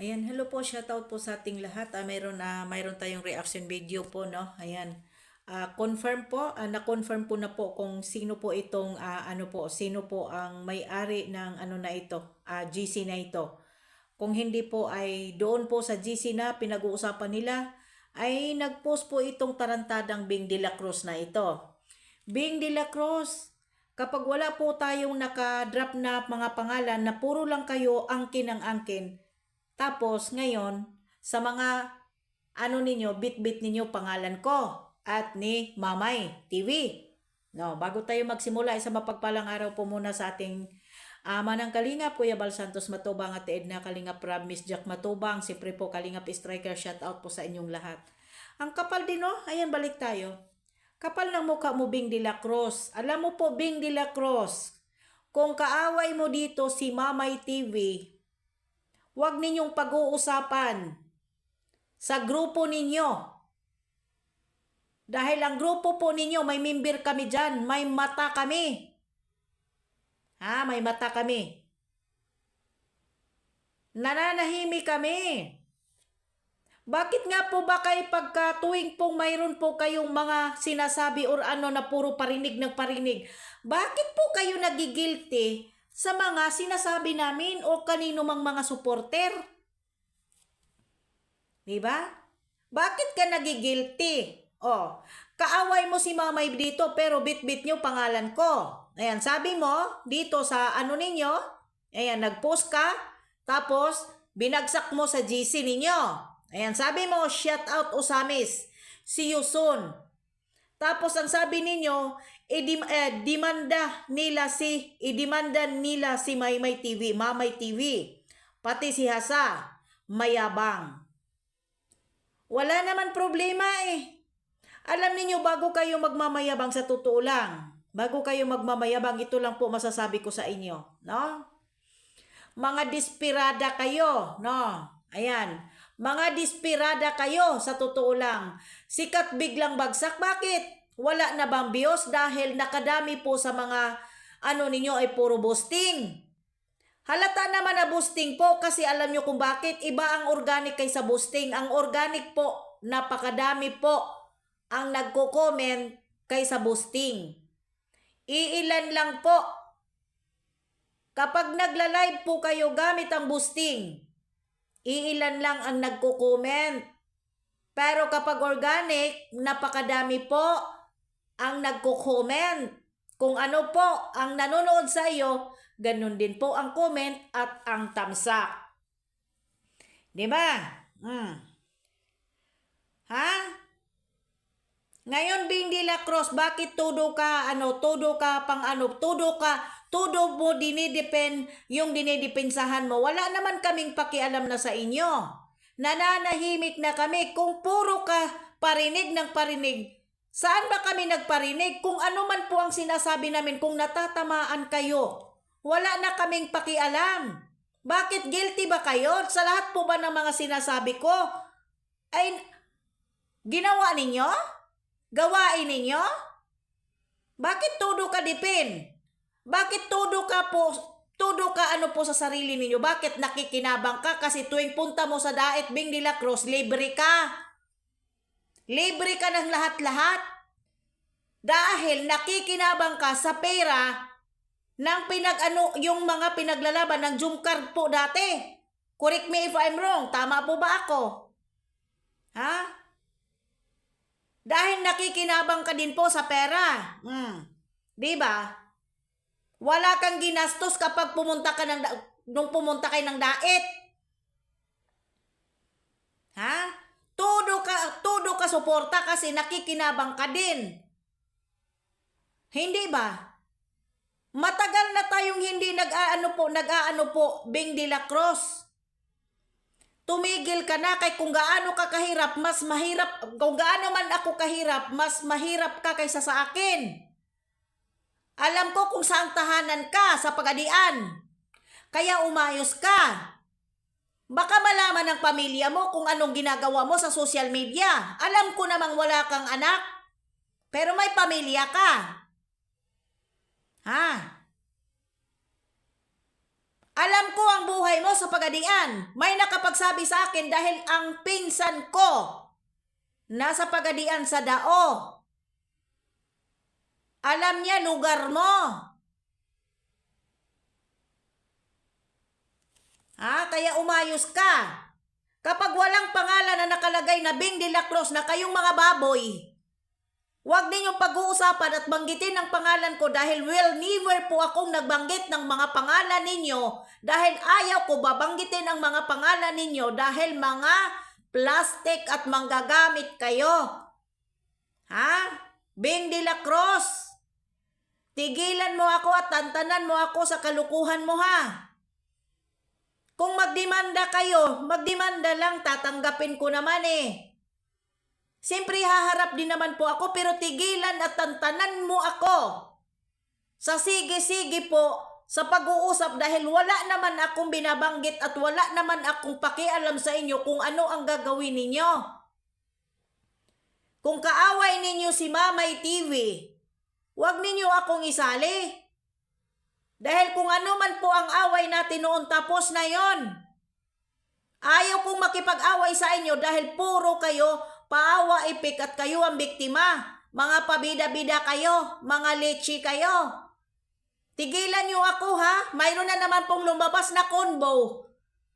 Ayan, hello po, shoutout po sa ating lahat. Mayroon tayong reaction video po, no? Ayan. Confirm po, na-confirm po na po kung sino po itong sino po ang may-ari ng na ito, GC na ito. Kung hindi po ay doon po sa GC na pinag-uusapan nila ay nag-post po itong tarantadang Bing de la Cruz na ito. Bing de la Cruz, kapag wala po tayong naka-drop na mga pangalan na puro lang kayo angkin ang angkin, tapos ngayon, sa mga bit-bit ninyo pangalan ko at ni Mamay TV. No, bago tayo magsimula, isa mapagpalang araw po muna sa ating ama ng Kalingap, Kuya Bal Santos Matubang at Edna Kalingap Rab, Miss Jack Matubang, siyempre po Kalingap Striker, shout out po sa inyong lahat. Ang kapal din, no? Ayan, balik tayo. Kapal ng mukha mo, Bing de la Cruz. Alam mo po, Bing de la Cruz, kung kaaway mo dito si Mamay TV, huwag ninyong pag-uusapan sa grupo ninyo. Dahil ang grupo po ninyo, may member kami dyan, may mata kami. May mata kami. Nananahimik kami. Bakit nga po ba kayo pagka tuwing pong mayroon po kayong mga sinasabi or na puro parinig ng parinig, bakit po kayo nagigilty sa mga sinasabi namin o kanino mang mga supporter? Diba? Bakit ka nagigilty? Kaaway mo si Mamay dito pero bit-bit nyo pangalan ko. Ayan, sabi mo dito sa ninyo, ayan, nag-post ka, tapos binagsak mo sa GC ninyo. Ayan, sabi mo, shout out Osamis, see you soon. Tapos ang sabi ninyo, idemanda nila si Maymay TV, Mamay TV. Pati si Hasa, mayabang. Wala naman problema eh. Alam niyo bago kayo magmamayabang, sa totoo lang, bago kayo magmamayabang, ito lang po masasabi ko sa inyo, no? Mga desperada kayo, no? Ayan. Mga desperada kayo, sa totoo lang. Sikat biglang bagsak. Bakit? Wala na bang views dahil nakadami po sa mga ninyo ay puro boosting. Halata naman na boosting po kasi alam nyo kung bakit. Iba ang organic kaysa boosting. Ang organic po, napakadami po ang nagko-comment kaysa boosting. Iilan lang po. Kapag nagla-live po kayo gamit ang boosting, iilan lang ang nagko-comment. Pero kapag organic, napakadami po ang nagko-comment. Kung ano po ang nanonood sa iyo, ganun din po ang comment at ang tamsak. Diba? Ngayon, Bing de la Cruz, bakit todo mo yung dinidepensahan mo? Wala naman kaming pakialam na sa inyo. Nananahimik na kami. Kung puro ka parinig ng parinig, saan ba kami nagparinig? Kung ano man po ang sinasabi namin, kung natatamaan kayo, wala na kaming pakialam. Bakit guilty ba kayo? Sa lahat po ba ng mga sinasabi ko ay ginawa ninyo? Gawain ninyo? Bakit todo ka dipin? Bakit todo ka sa sarili ninyo? Bakit nakikinabang ka? Kasi tuwing punta mo sa Daet Bing de la Cruz, libre ka. Libre ka ng lahat-lahat. Dahil nakikinabang ka sa pera ng yung mga pinaglalaban ng Jumcard po dati. Correct me if I'm wrong. Tama po ba ako? Dahil nakikinabang ka din po sa pera. Diba? Wala kang ginastos kapag nung pumunta kayo ng Daet. Todo ka suporta kasi nakikinabang ka din. Hindi ba? Matagal na tayong hindi nag-aano po, Bing de la Cruz. Tumigil ka na kay kung gaano ka kahirap, kung gaano man ako kahirap, mas mahirap ka kaysa sa akin. Alam ko kung saan tahanan ka sa Pagadian. Kaya umayos ka. Baka malaman ng pamilya mo kung anong ginagawa mo sa social media. Alam ko namang wala kang anak, pero may pamilya ka. Alam ko ang buhay mo sa Pagadian. May nakapagsabi sa akin dahil ang pinsan ko nasa Pagadian sa Dao. Alam niya lugar mo. Kaya umayos ka. Kapag walang pangalan na nakalagay na Bing de la Cruz na kayong mga baboy, huwag ninyong pag-uusapan at banggitin ang pangalan ko dahil never po akong nagbanggit ng mga pangalan ninyo dahil ayaw ko babanggitin ang mga pangalan ninyo dahil mga plastic at manggagamit kayo. Bing de la Cruz, tigilan mo ako at tantanan mo ako sa kalukuhan mo Kung magdemanda kayo, magdemanda lang, tatanggapin ko naman Siyempre haharap din naman po ako pero tigilan at tantanan mo ako sa sige-sige po sa pag-uusap dahil wala naman akong binabanggit at wala naman akong pakialam sa inyo kung ano ang gagawin ninyo. Kung kaaway ninyo si Mamay TV, huwag ninyo akong isali. Dahil kung ano man po ang away natin noon, tapos na yon. Ayaw kong makipag-away sa inyo dahil puro kayo paawa ipik at kayo ang biktima. Mga pabida-bida kayo, mga lechi kayo. Tigilan nyo ako Mayroon na naman pong lumabas na convo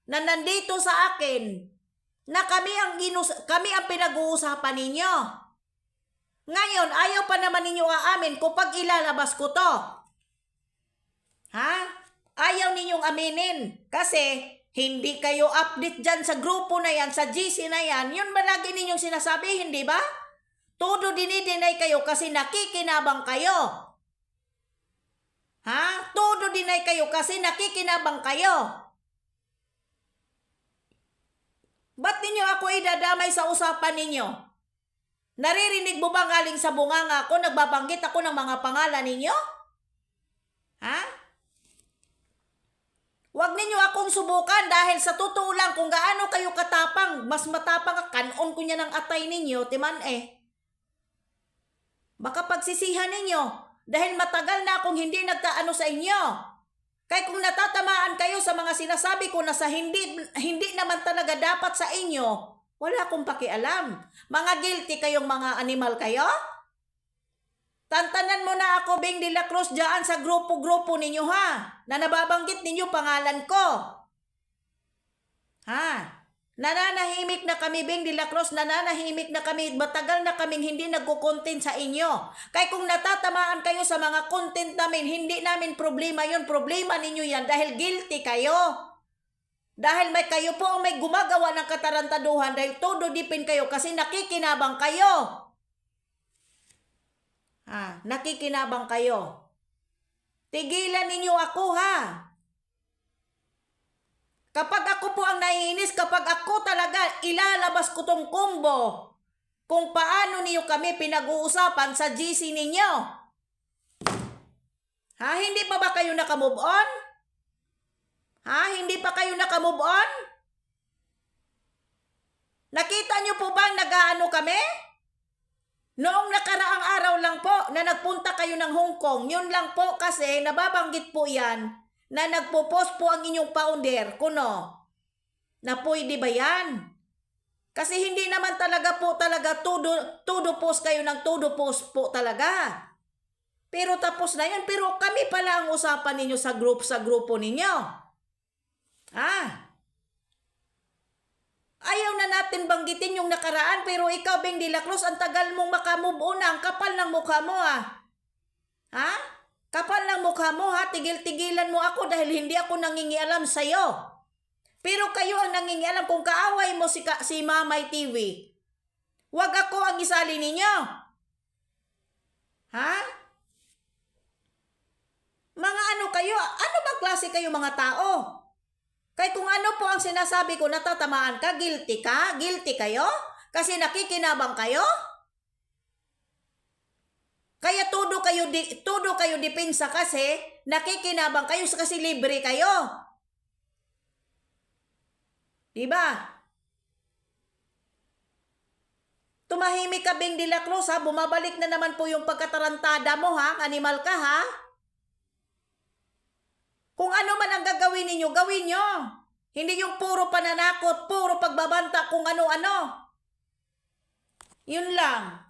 na nandito sa akin na kami ang pinag-uusapan ninyo. Ngayon, ayaw pa naman ninyo aamin kapag ilalabas ko to. Ayaw ninyong aminin kasi hindi kayo update dyan sa grupo na yan, sa GC na yan. Yun ba lagi ninyong sinasabi, hindi ba? Todo dinidinay kayo kasi nakikinabang kayo. Todo dinay kayo kasi nakikinabang kayo. Ba't ninyo ako idadamay sa usapan ninyo? Naririnig mo ba galing sa bunganga ko, nagbabanggit ako ng mga pangalan ninyo? Huwag ninyo akong subukan dahil sa totoo lang kung gaano kayo katapang, mas matapang kanon ko niya ng atay ninyo, timan Baka pagsisihan ninyo dahil matagal na akong hindi nagkaano sa inyo. Kaya kung natatamaan kayo sa mga sinasabi ko na sa hindi naman talaga dapat sa inyo, wala akong pakialam. Mga guilty kayong mga animal kayo? Tantanan mo na ako, Bing de la Cruz, dyan sa grupo-grupo ninyo na nababanggit ninyo pangalan ko. Nananahimik na kami, Bing de la Cruz, nananahimik na kami, matagal na kaming hindi nagko-content sa inyo. Kaya kung natatamaan kayo sa mga content namin, hindi namin problema yun, problema ninyo yan dahil guilty kayo. Dahil kayo po ang may gumagawa ng katarantaduhan dahil todo dipin kayo kasi nakikinabang kayo. Nakikinabang kayo. Tigilan ninyo ako Kapag ako po ang naiinis, kapag ako talaga ilalabas ko tong combo kung paano niyo kami pinag-uusapan sa GC ninyo. Hindi pa ba kayo nakamove on? Hindi pa kayo nakamove on? Nakita niyo po bang nag-aano kami? Noong nakaraang araw lang po na nagpunta kayo ng Hong Kong, yun lang po kasi nababanggit po yan na nagpo-post po ang inyong founder, kuno. Na pwede ba yan? Kasi hindi naman talaga po todo post kayo ng todo post po talaga. Pero tapos na yan, pero kami pala ang usapan ninyo sa grupo ninyo. Ayaw na natin banggitin yung nakaraan pero ikaw, Bing de la Cruz, ang tagal mong makamove on ang kapal ng mukha mo Kapal ng mukha mo tigil-tigilan mo ako dahil hindi ako nangingialam sa'yo. Pero kayo ang nangingialam kung kaaway mo si Mamay TV. Huwag ako ang isali ninyo. Mga ano kayo? Ano ba klase kayo mga tao? Kaya kung ano po ang sinasabi ko, natatamaan ka, guilty ka, guilty kayo? Kasi nakikinabang kayo? Kaya todo kayo depensa kasi nakikinabang kayo kasi libre kayo. Diba? Tumahimik ka, Bing de la Cruz bumabalik na naman po yung pagkatarantada mo animal ka Kung ano man ang gagawin ninyo, gawin nyo. Hindi yung puro pananakot, puro pagbabanta kung ano-ano. Yun lang.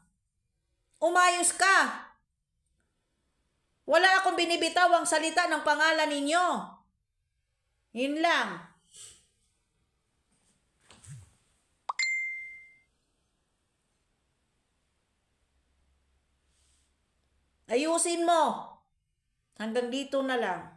Umayos ka. Wala akong binibitawang salita ng pangalan ninyo. Yun lang. Ayusin mo. Hanggang dito na lang.